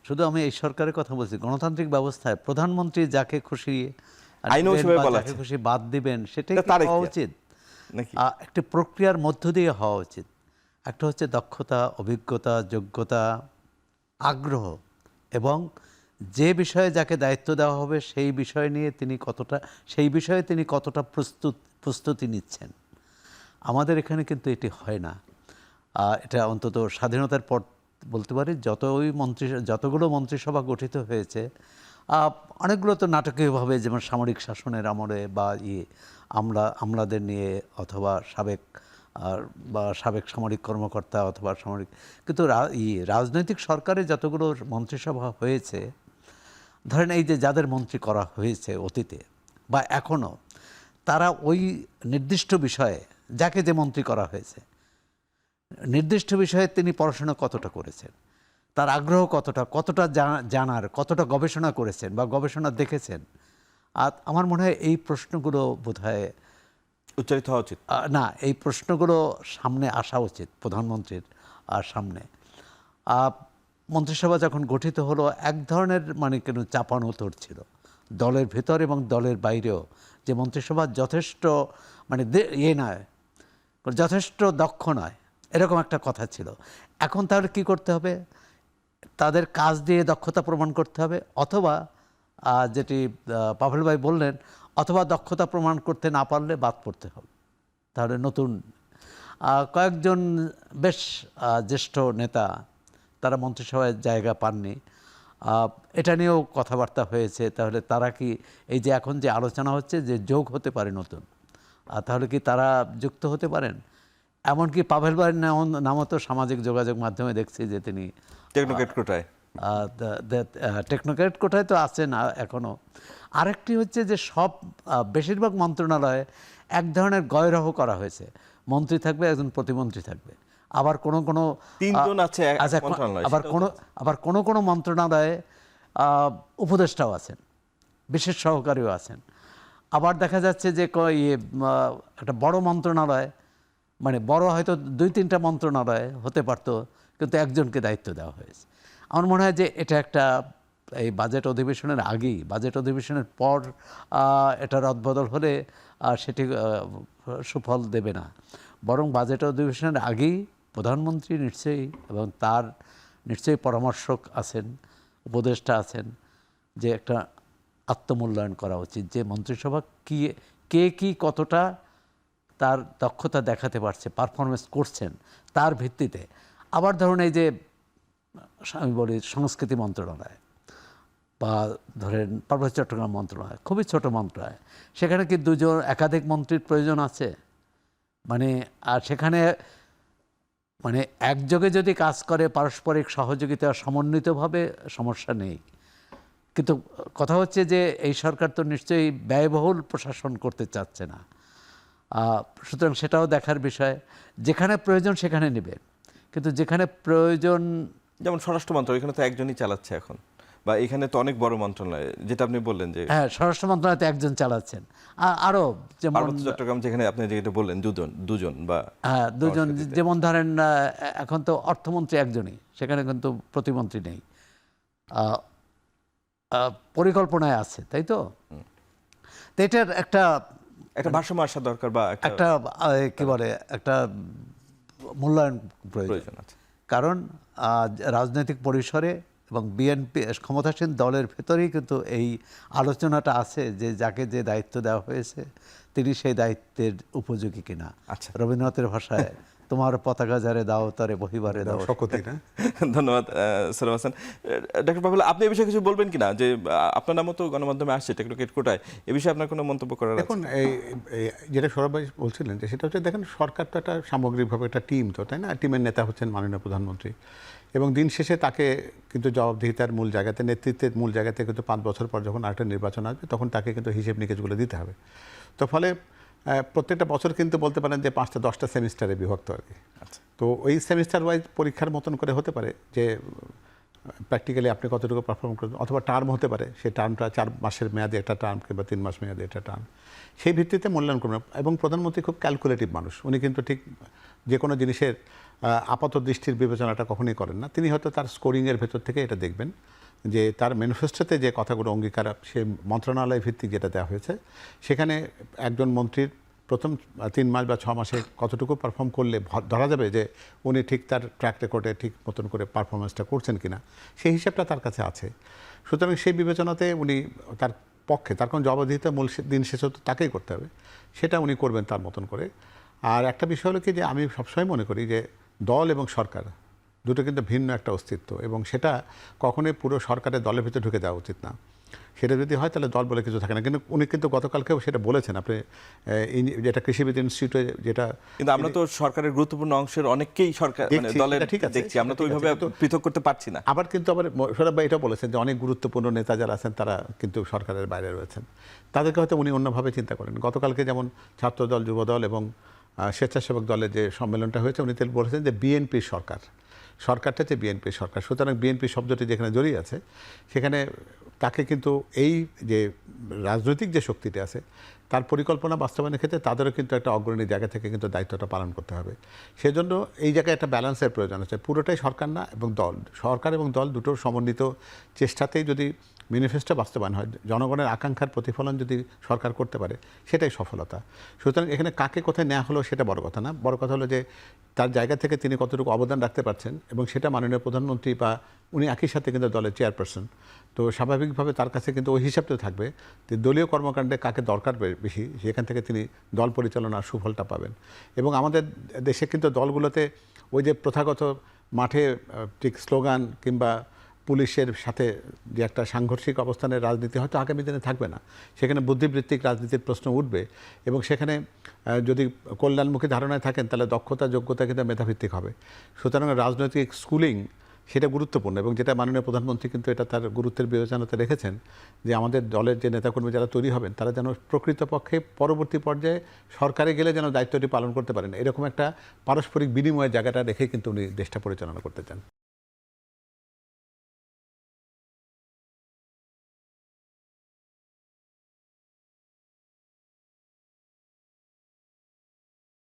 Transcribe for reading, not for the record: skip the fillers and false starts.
শুধু আমি এই সরকারের কথা বলছি, গণতান্ত্রিক ব্যবস্থায় প্রধানমন্ত্রী যাকে খুশি আইনও নেবেন সেভাবে বা বলা যাকে আছে। খুশি বাদ দিবেন সেটাই এটা কি তার হওয়া এখতিয়ার উচিত? নাকি? একটি প্রক্রিয়ার মধ্য দিয়ে হওয়া উচিত। একটা হচ্ছে দক্ষতা, অভিজ্ঞতা, যোগ্যতা, আগ্রহ এবং যে বিষয়ে যাকে দায়িত্ব দেওয়া হবে সেই বিষয় নিয়ে সেই বিষয়ে তিনি কতটা প্রস্তুতি নিচ্ছেন। আমাদের এখানে কিন্তু এটি হয় না। এটা অন্তত স্বাধীনতার পর বলতে পারি যতগুলো মন্ত্রিসভা গঠিত হয়েছে, অনেকগুলো তো নাটকীয়ভাবে, যেমন সামরিক শাসনের আমলে বা আমলাদের নিয়ে অথবা সাবেক সামরিক কর্মকর্তা অথবা সামরিক, কিন্তু রাজনৈতিক সরকারে যতগুলো মন্ত্রিসভা হয়েছে, ধরেন এই যে যাদের মন্ত্রী করা হয়েছে অতীতে বা এখনও, তারা ওই নির্দিষ্ট বিষয়ে যাকে যে মন্ত্রী করা হয়েছে নির্দিষ্ট বিষয়ে তিনি পড়াশোনা কতটা করেছেন, তার আগ্রহ কতটা জানার, কতটা গবেষণা করেছেন বা গবেষণা দেখেছেন। আর আমার মনে হয় এই প্রশ্নগুলো বোধহয় উচ্চারিত হওয়া উচিত। না, এই প্রশ্নগুলো সামনে আসা উচিত প্রধানমন্ত্রীর সামনে। মন্ত্রিসভা যখন গঠিত হলো, এক ধরনের কেন চাপানোতর ছিল দলের ভেতর এবং দলের বাইরেও, যে মন্ত্রিসভা যথেষ্ট নয়, যথেষ্ট দক্ষ নয়, এরকম একটা কথা ছিল। এখন তাহলে কি করতে হবে? তাদের কাজ দিয়ে দক্ষতা প্রমাণ করতে হবে, অথবা যেটি পাভেল ভাই বললেন, অথবা দক্ষতা প্রমাণ করতে না পারলে বাদ পড়তে হবে। তাহলে নতুন কয়েকজন বেশ জ্যেষ্ঠ নেতা, তারা মন্ত্রিসভায় জায়গা পাননি। এটা নিয়েও কথাবার্তা হয়েছে। তাহলে তারা কি, এই যে এখন যে আলোচনা হচ্ছে যে যোগ হতে পারে নতুন, তাহলে কি তারা যুক্ত হতে পারেন? এমনকি পাভেল ভাইয়ের নামও তো সামাজিক যোগাযোগ মাধ্যমে দেখছি যে তিনি টেকনোক্রেট কোটায়। টেকনোক্রেট কোটায় তো আছেন এখনও। আরেকটি হচ্ছে যে বেশিরভাগ মন্ত্রণালয়ে এক ধরনের গয়রহ করা হয়েছে, মন্ত্রী থাকবে, একজন প্রতিমন্ত্রী থাকবে। আবার কোনো তিনজন আছে মন্ত্রণালয়ে, আবার কোনো মন্ত্রণালয়ে উপদেষ্টাও আছেন, বিশেষ সহকারীও আছেন। আবার দেখা যাচ্ছে যে একটা বড় মন্ত্রণালয়, বড় হয়তো 2-3টা মন্ত্রণালয় হতে পারতো, কিন্তু একজনকে দায়িত্ব দেওয়া হয়েছে। আমার মনে হয় যে এটা একটা, এই বাজেট অধিবেশনের আগেই, বাজেট অধিবেশনের পর এটা রদবদল হলে সেটি সুফল দেবে না। বরং বাজেট অধিবেশনের আগেই প্রধানমন্ত্রী নিশ্চয়ই, এবং তার নিশ্চয়ই পরামর্শক আছেন, উপদেষ্টা আছেন, যে একটা আত্মমূল্যায়ন করা উচিত যে মন্ত্রিসভা কি কতটা তার দক্ষতা দেখাতে পারছে, পারফরমেন্স করছেন, তার ভিত্তিতে। আবার ধরুন এই যে আমি বলি সংস্কৃতি মন্ত্রণালয় বা ধরেন পার্বত্য চট্টগ্রাম মন্ত্রণালয়, খুবই ছোট মন্ত্রণালয়, সেখানে কি একাধিক মন্ত্রীর প্রয়োজন আছে? আর সেখানে একযোগে যদি কাজ করে, পারস্পরিক সহযোগিতা সমন্বিতভাবে, সমস্যা নেই। কিন্তু কথা হচ্ছে যে এই সরকার তো নিশ্চয়ই ব্যয়বহুল প্রশাসন করতে চাচ্ছে না। সুতরাং সেটাও দেখার বিষয়। যেখানে প্রয়োজন সেখানে নেবে, কিন্তু যেখানে প্রয়োজন, যেমন স্বরাষ্ট্র মন্ত্রণালয়, এখানে তো একজনই চালাচ্ছে এখন, বা এখানে তো অনেক বড় মন্ত্রণালয়, যেটা আপনি বললেন যে হ্যাঁ, স্বরাষ্ট্র মন্ত্রণালয়তে একজন চালাচ্ছেন। আরও যেমন পার্বত্য চট্টগ্রাম, যেখানে আপনি যেটা বললেন দুজন বা হ্যাঁ, দুজন, যেমন ধরেন এখন তো অর্থমন্ত্রী একজনই, সেখানে কিন্তু প্রতিমন্ত্রী নেই, পরিকল্পনায় আছে, তাই তো? এটার একটা ভারসাম্য আসা দরকার, বা একটা কি বলে, একটা মূল্যায়ন প্রয়োজন আছে। কারণ রাজনৈতিক পরিসরে এবং বিএনপি ক্ষমতাসীন দলের ভেতরেই কিন্তু এই আলোচনাটা আছে যে যাকে যে দায়িত্ব দেওয়া হয়েছে তিনি সেই দায়িত্বের উপযোগী কিনা। আচ্ছা, রবীন্দ্রনাথের ভাষায় তোমার পতাকা যারে দাও তারে বহিবারে দাও শকতি না। ধন্যবাদ সালাম হাসান। ডক্টর পাভেল, আপনি এই বিষয়ে কিছু বলবেন কিনা? যে আপনার নামও তো গণমাধ্যমে আসছে টেকনোক্রেট কোটায়, এ বিষয়ে আপনার কোনো মন্তব্য করার আছে? দেখুন, যেটা সৌরভ ভাই বলছিলেন, যে সেটা হচ্ছে, দেখেন সরকার তো একটা সামগ্রিকভাবে একটা টিম, তো তাই না? টিমের নেতা হচ্ছেন মাননীয় প্রধানমন্ত্রী, এবং দিন শেষে তাকে কিন্তু জবাবদিহিতার মূল জায়গাতে, নেতৃত্বের মূল জায়গাতে কিন্তু 5 বছর পর যখন আরেকটা নির্বাচন আসবে তখন তাকে কিন্তু হিসেব নিকেশগুলো দিতে হবে। তো ফলে প্রত্যেকটা বছর কিন্তু বলতে পারেন যে 5টা-10টা সেমিস্টারে বিভক্ত আর কি। তো ওই সেমিস্টার ওয়াইজ পরীক্ষার মতন করে হতে পারে যে প্র্যাকটিক্যালি আপনি কতটুকু পারফর্ম করবেন, অথবা টার্ম হতে পারে, সেই টার্মটা 4 মাসের মেয়াদে একটা টার্ম কিংবা 3 মাস মেয়াদে একটা টার্ম, সেই ভিত্তিতে মূল্যায়ন করবেন। এবং প্রধানমন্ত্রী খুব ক্যালকুলেটিভ মানুষ, উনি কিন্তু ঠিক যে কোনো জিনিসের আপাত দৃষ্টির বিবেচনাটা কখনোই করেন না। তিনি হয়তো তার স্কোরিংয়ের ভেতর থেকে এটা দেখবেন যে তার ম্যানিফেস্টোতে যে কথাগুলো অঙ্গীকার সে মন্ত্রণালয় ভিত্তিক যেটা দেওয়া হয়েছে, সেখানে একজন মন্ত্রীর প্রথম 3 মাস বা 6 মাসে কতটুকু পারফর্ম করলে ধরা যাবে যে উনি ঠিক তার ট্র্যাক রেকর্ডে ঠিক মতন করে পারফরমেন্সটা করছেন কিনা, সেই হিসাবটা তার কাছে আছে। সুতরাং সেই বিবেচনাতে উনি তার পক্ষে, তার কোনো জবাবদিহিতা মূল দিন শেষে তো তাকেই করতে হবে, সেটা উনি করবেন তার মতন করে। আর একটা বিষয় হলো কি যে আমি সবসময় মনে করি যে দল এবং সরকার দুটো কিন্তু ভিন্ন একটা অস্তিত্ব, এবং সেটা কখনোই পুরো সরকারের দলের ভিতরে ঢুকে দেওয়া উচিত না। সেটা যদি হয় তাহলে দল বলে কিছু থাকে না। কিন্তু উনি কিন্তু গতকালকেও সেটা বলেছেন, আপনি যেটা কৃষিবিদ ইনস্টিটিউটে যেটা, কিন্তু আমরা তো সরকারের গুরুত্বপূর্ণ অংশের অনেকেই সরকার মানে দেখছি, দলের এটা ঠিক আছে, দেখছি, আমরা তো ঠিক আছে, ওইভাবে কিন্তু পৃথক করতে পারছি না। আবার কিন্তু সৌরভ ভাই এটা বলেছেন যে অনেক গুরুত্বপূর্ণ নেতা যারা আছেন তারা কিন্তু সরকারের বাইরে রয়েছেন, তাদেরকে হয়তো উনি অন্যভাবে চিন্তা করেন। গতকালকে যেমন ছাত্রদল, যুবদল এবং স্বেচ্ছাসেবক দলের যে সম্মেলনটা হয়েছে, উনি তো বলেছেন যে বিএনপির সরকারটা হচ্ছে বিএনপির সরকার। সুতরাং বিএনপি শব্দটি যেখানে জড়িয়ে আছে, সেখানে তাকে কিন্তু এই যে রাজনৈতিক যে শক্তিটা আছে তার পরিকল্পনা বাস্তবায়নের ক্ষেত্রে তাদেরও কিন্তু একটা অগ্রণী জায়গা থেকে কিন্তু দায়িত্বটা পালন করতে হবে। সেজন্য এই জায়গায় একটা ব্যালেন্সের প্রয়োজন আছে। পুরোটাই সরকার না, এবং দল, সরকার এবং দল দুটোর সমন্বিত চেষ্টাতেই যদি ম্যানিফেস্টো বাস্তবায়ন হয়, জনগণের আকাঙ্ক্ষার প্রতিফলন যদি সরকার করতে পারে, সেটাই সফলতা। সুতরাং এখানে কাকে কোথায় নেওয়া হলো সেটা বড় কথা না, বড় কথা হলো যে তার জায়গা থেকে তিনি কতটুকু অবদান রাখতে পারছেন, এবং সেটা মাননীয় প্রধানমন্ত্রী বা উনি একই সাথে কিন্তু দলের চেয়ারপারসন, তো স্বাভাবিকভাবে তার কাছে কিন্তু ওই হিসাবটা থাকবে যে দলীয় কর্মকাণ্ডে কাকে দরকার বেশি, সেখান থেকে তিনি দল পরিচালনার সুফলটা পাবেন। এবং আমাদের দেশে কিন্তু দলগুলোতে ওই যে প্রথাগত মাঠে ঠিক স্লোগান কিংবা পুলিশের সাথে যে একটা সাংঘর্ষিক অবস্থানের রাজনীতি হয়তো আগামী দিনে থাকবে না, সেখানে বুদ্ধিবৃত্তিক রাজনীতির প্রশ্ন উঠবে, এবং সেখানে যদি কল্যাণমুখী ধারণায় থাকেন তাহলে দক্ষতা, যোগ্যতা কিন্তু মেধাভিত্তিক হবে। সুতরাং রাজনৈতিক স্কুলিং সেটা গুরুত্বপূর্ণ, এবং যেটা মাননীয় প্রধানমন্ত্রী কিন্তু এটা তার গুরুত্বের বিবেচনাতে রেখেছেন যে আমাদের দলের যে নেতাকর্মী যারা তৈরি হবেন তারা যেন প্রকৃতপক্ষে পরবর্তী পর্যায়ে সরকারে গেলে যেন দায়িত্বটি পালন করতে পারেন, এরকম একটা পারস্পরিক বিনিময়ের জায়গাটা রেখে কিন্তু উনি দেশটা পরিচালনা করতে চান।